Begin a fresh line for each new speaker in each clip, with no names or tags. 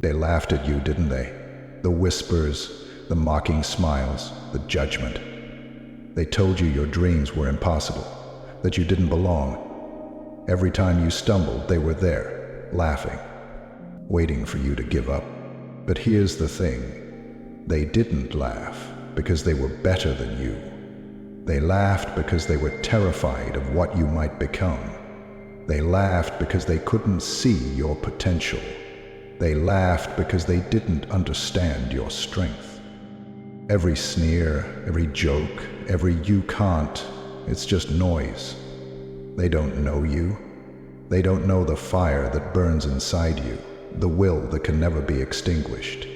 They laughed at you, didn't they? The whispers, the mocking smiles, the judgment. They told you your dreams were impossible, that you didn't belong. Every time you stumbled, they were there, laughing, waiting for you to give up. But here's the thing. They didn't laugh because they were better than you. They laughed because they were terrified of what you might become. They laughed because they couldn't see your potential. They laughed because they didn't understand your strength. Every sneer, every joke, every "you can't," it's just noise. They don't know you. They don't know the fire that burns inside you, the will that can never be extinguished.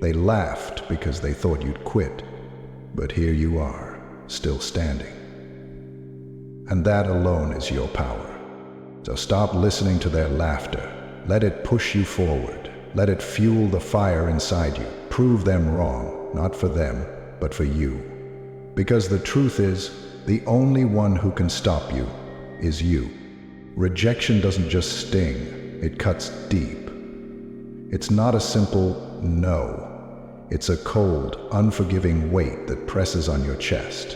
They laughed because they thought you'd quit, but here you are, still standing. And that alone is your power. So stop listening to their laughter. Let it push you forward. Let it fuel the fire inside you. Prove them wrong, not for them, but for you. Because the truth is, the only one who can stop you is you. Rejection doesn't just sting, it cuts deep. It's not a simple no. It's a cold, unforgiving weight that presses on your chest,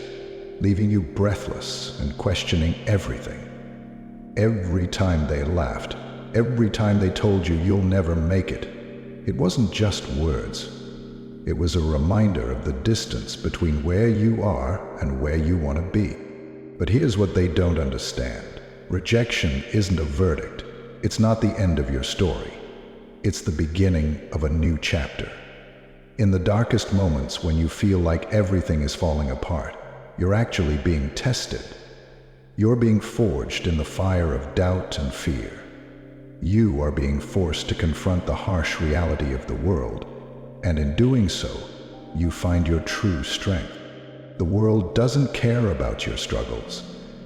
leaving you breathless and questioning everything. Every time they laughed, every time they told you you'll never make it, it wasn't just words. It was a reminder of the distance between where you are and where you want to be. But here's what they don't understand. Rejection isn't a verdict. It's not the end of your story. It's the beginning of a new chapter. In the darkest moments when you feel like everything is falling apart, you're actually being tested. You're being forged in the fire of doubt and fear. You are being forced to confront the harsh reality of the world, and in doing so, you find your true strength. The world doesn't care about your struggles.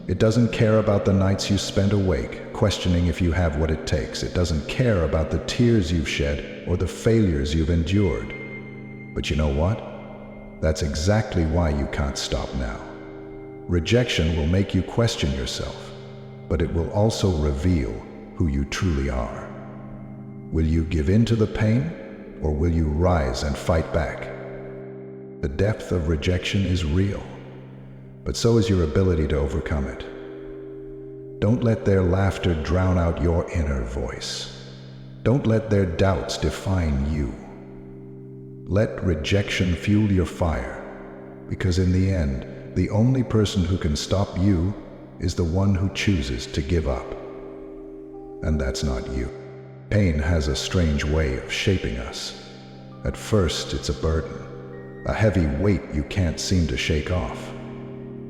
It doesn't care about the nights you spend awake, questioning if you have what it takes. It doesn't care about the tears you've shed or the failures you've endured. But you know what? That's exactly why you can't stop now. Rejection will make you question yourself, but it will also reveal who you truly are. Will you give in to the pain, or will you rise and fight back? The depth of rejection is real, but so is your ability to overcome it. Don't let their laughter drown out your inner voice. Don't let their doubts define you. Let rejection fuel your fire, because in the end, the only person who can stop you is the one who chooses to give up. And that's not you. Pain has a strange way of shaping us. At first, it's a burden, a heavy weight you can't seem to shake off.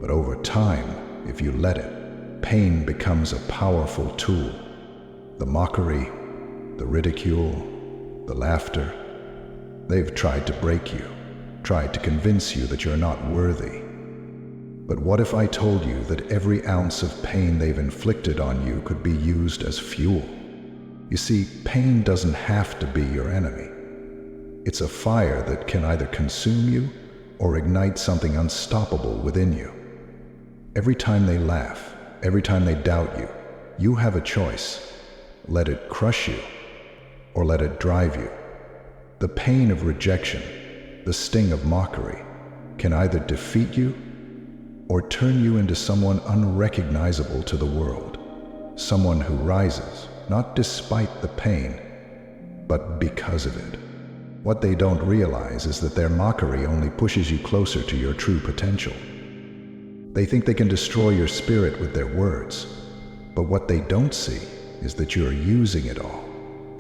But over time, if you let it, pain becomes a powerful tool. The mockery, the ridicule, the laughter, they've tried to break you, tried to convince you that you're not worthy. But what if I told you that every ounce of pain they've inflicted on you could be used as fuel? You see, pain doesn't have to be your enemy. It's a fire that can either consume you or ignite something unstoppable within you. Every time they laugh, every time they doubt you, you have a choice. Let it crush you or let it drive you. The pain of rejection, the sting of mockery, can either defeat you or turn you into someone unrecognizable to the world. Someone who rises, not despite the pain, but because of it. What they don't realize is that their mockery only pushes you closer to your true potential. They think they can destroy your spirit with their words, but what they don't see is that you are using it all,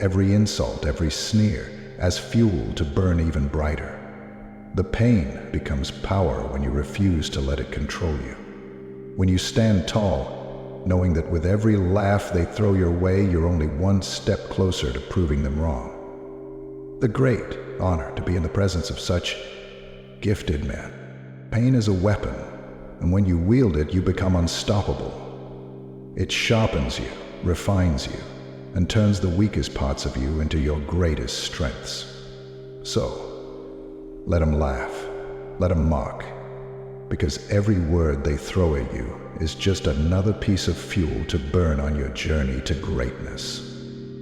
every insult, every sneer, as fuel to burn even brighter. The pain becomes power when you refuse to let it control you. When you stand tall, knowing that with every laugh they throw your way, you're only one step closer to proving them wrong. The great honor to be in the presence of such gifted men. Pain is a weapon, and when you wield it, you become unstoppable. It sharpens you, refines you, and turns the weakest parts of you into your greatest strengths. So, let them laugh, let them mock, because every word they throw at you is just another piece of fuel to burn on your journey to greatness.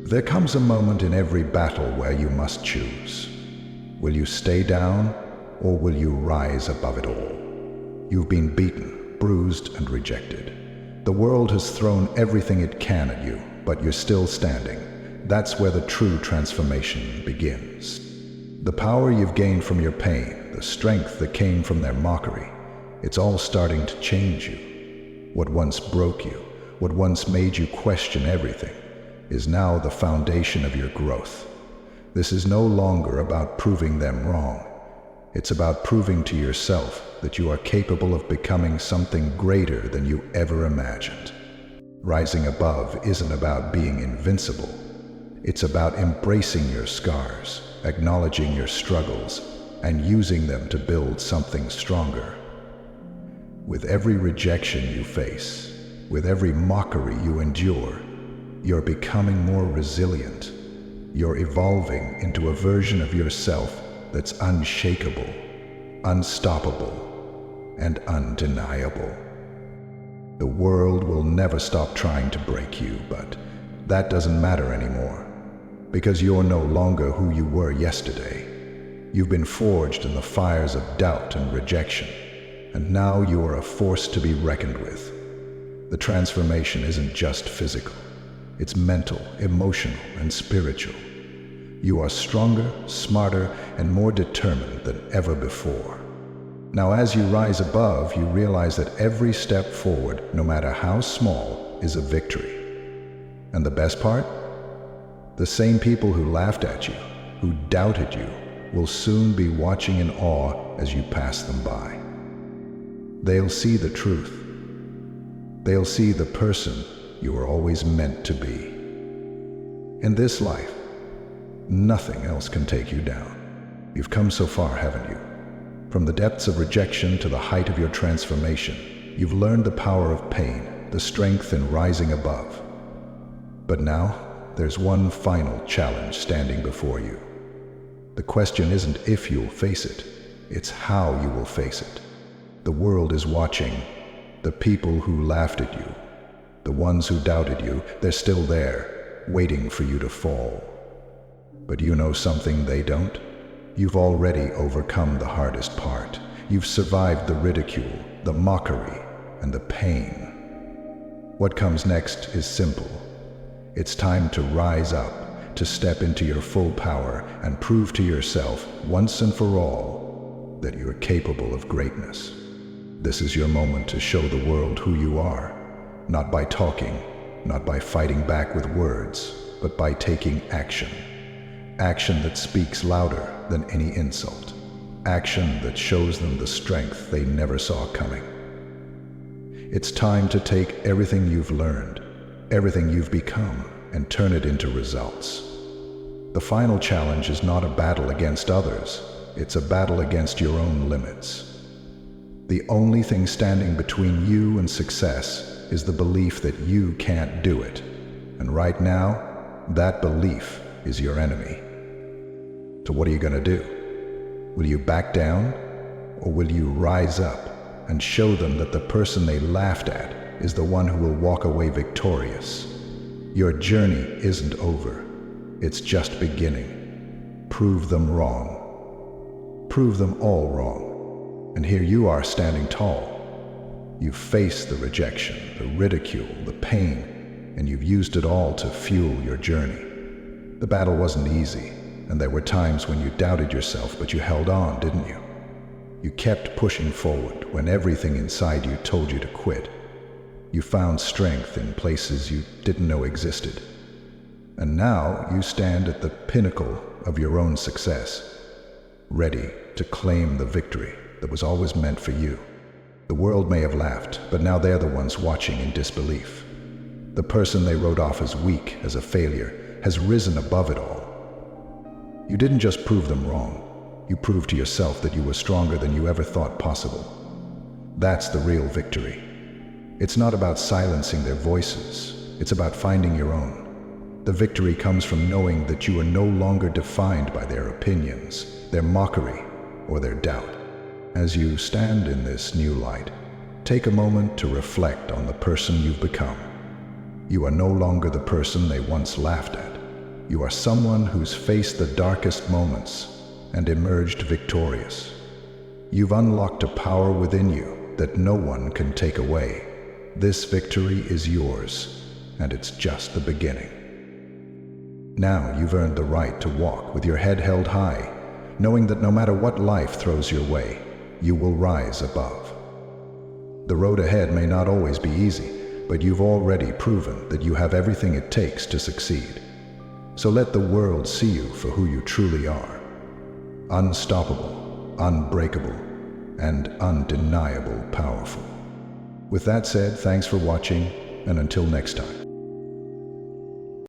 There comes a moment in every battle where you must choose. Will you stay down, or will you rise above it all? You've been beaten, bruised, and rejected. The world has thrown everything it can at you, but you're still standing. That's where the true transformation begins. The power you've gained from your pain, the strength that came from their mockery, it's all starting to change you. What once broke you, what once made you question everything, is now the foundation of your growth. This is no longer about proving them wrong. It's about proving to yourself that you are capable of becoming something greater than you ever imagined. Rising above isn't about being invincible. It's about embracing your scars, acknowledging your struggles, and using them to build something stronger. With every rejection you face, with every mockery you endure, you're becoming more resilient. You're evolving into a version of yourself that's unshakable, unstoppable, and undeniable. The world will never stop trying to break you, but that doesn't matter anymore, because you're no longer who you were yesterday. You've been forged in the fires of doubt and rejection, and now you are a force to be reckoned with. The transformation isn't just physical. It's mental, emotional, and spiritual. You are stronger, smarter, and more determined than ever before. Now, as you rise above, you realize that every step forward, no matter how small, is a victory. And the best part? The same people who laughed at you, who doubted you, will soon be watching in awe as you pass them by. They'll see the truth. They'll see the person you were always meant to be. In this life, nothing else can take you down. You've come so far, haven't you? From the depths of rejection to the height of your transformation, you've learned the power of pain, the strength in rising above. But now, there's one final challenge standing before you. The question isn't if you'll face it, it's how you will face it. The world is watching. The people who laughed at you, the ones who doubted you, they're still there, waiting for you to fall. But you know something they don't? You've already overcome the hardest part. You've survived the ridicule, the mockery, and the pain. What comes next is simple. It's time to rise up, to step into your full power and prove to yourself, once and for all, that you're capable of greatness. This is your moment to show the world who you are. Not by talking, not by fighting back with words, but by taking action. Action that speaks louder than any insult. Action that shows them the strength they never saw coming. It's time to take everything you've learned, everything you've become, and turn it into results. The final challenge is not a battle against others, it's a battle against your own limits. The only thing standing between you and success is the belief that you can't do it. And right now, that belief is your enemy. So what are you gonna do? Will you back down? Or will you rise up and show them that the person they laughed at is the one who will walk away victorious? Your journey isn't over. It's just beginning. Prove them wrong. Prove them all wrong. And here you are standing tall. You've faced the rejection, the ridicule, the pain, and you've used it all to fuel your journey. The battle wasn't easy, and there were times when you doubted yourself, but you held on, didn't you? You kept pushing forward when everything inside you told you to quit. You found strength in places you didn't know existed. And now you stand at the pinnacle of your own success, ready to claim the victory that was always meant for you. The world may have laughed, but now they're the ones watching in disbelief. The person they wrote off as weak, as a failure, has risen above it all. You didn't just prove them wrong, you proved to yourself that you were stronger than you ever thought possible. That's the real victory. It's not about silencing their voices, it's about finding your own. The victory comes from knowing that you are no longer defined by their opinions, their mockery, or their doubt. As you stand in this new light, take a moment to reflect on the person you've become. You are no longer the person they once laughed at. You are someone who's faced the darkest moments and emerged victorious. You've unlocked a power within you that no one can take away. This victory is yours, and it's just the beginning. Now you've earned the right to walk with your head held high, knowing that no matter what life throws your way, you will rise above. The road ahead may not always be easy, but you've already proven that you have everything it takes to succeed. So let the world see you for who you truly are. Unstoppable, unbreakable, and undeniable powerful. With that said, thanks for watching, and until next time.